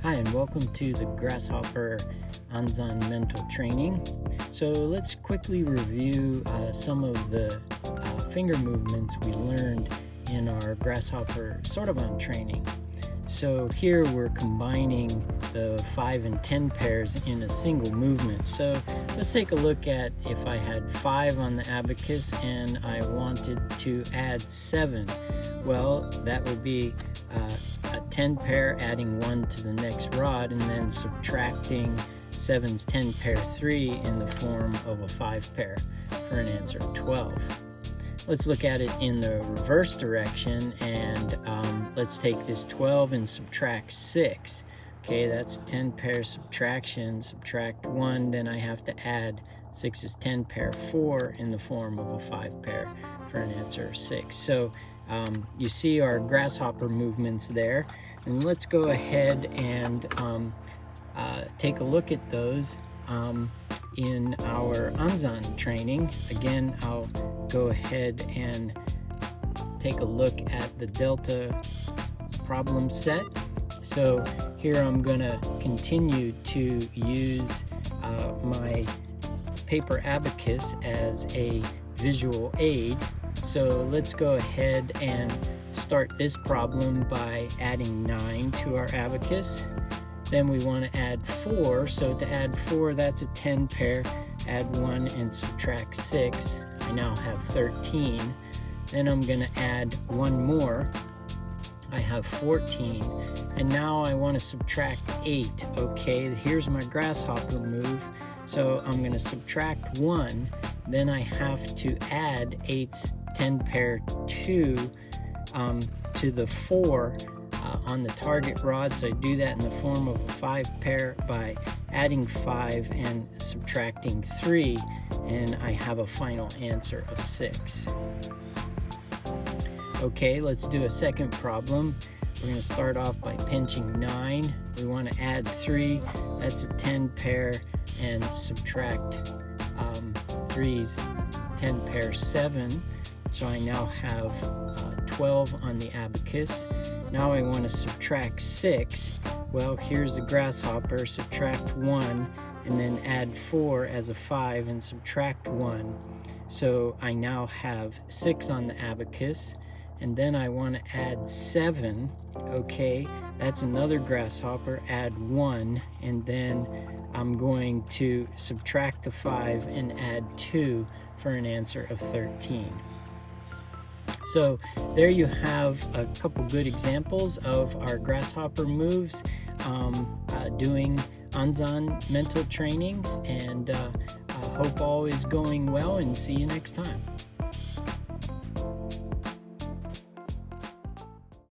Hi, and welcome to the Grasshopper Anzan mental training. So let's quickly review some of the finger movements we learned in our Grasshopper sort of on training. So here we're combining the 5 and 10 pairs in a single movement. So let's take a look at if I had 5 on the abacus and I wanted to add 7. Well, that would be a 10 pair, adding 1 to the next rod, and then subtracting 7's 10 pair 3 in the form of a 5 pair for an answer of 12. Let's look at it in the reverse direction, and let's take this 12 and subtract 6. Okay, that's 10 pair subtraction, subtract 1, then I have to add 6's 10 pair 4 in the form of a 5 pair for an answer of 6. So you see our grasshopper movements there, and let's go ahead and take a look at those in our Anzan training. Again, I'll go ahead and take a look at the delta problem set. So here I'm going to continue to use my paper abacus as a visual aid. So let's go ahead and start this problem by adding 9 to our abacus. Then we want to add 4, so to add 4, that's a 10 pair, add 1 and subtract 6. I now have 13. Then I'm going to add 1 more. I have 14. And now I want to subtract 8. Okay, here's my grasshopper move. So I'm going to subtract 1. Then I have to add 8's 10 pair 2 to the 4 on the target rod. So I do that in the form of a 5 pair by adding 5 and subtracting 3, and I have a final answer of 6. Okay, let's do a second problem. We're going to start off by pinching 9. We want to add 3, that's a 10 pair, and subtract 3's 10 pair 7. So I now have 12 on the abacus. Now I want to subtract 6. Well, here's the grasshopper, subtract 1, and then add 4 as a 5 and subtract 1. So I now have 6 on the abacus, and then I want to add 7. Okay, that's another grasshopper, add 1, and then I'm going to subtract the 5 and add 2 for an answer of 13. So there you have a couple good examples of our grasshopper moves doing Anzan mental training, and hope all is going well, and see you next time.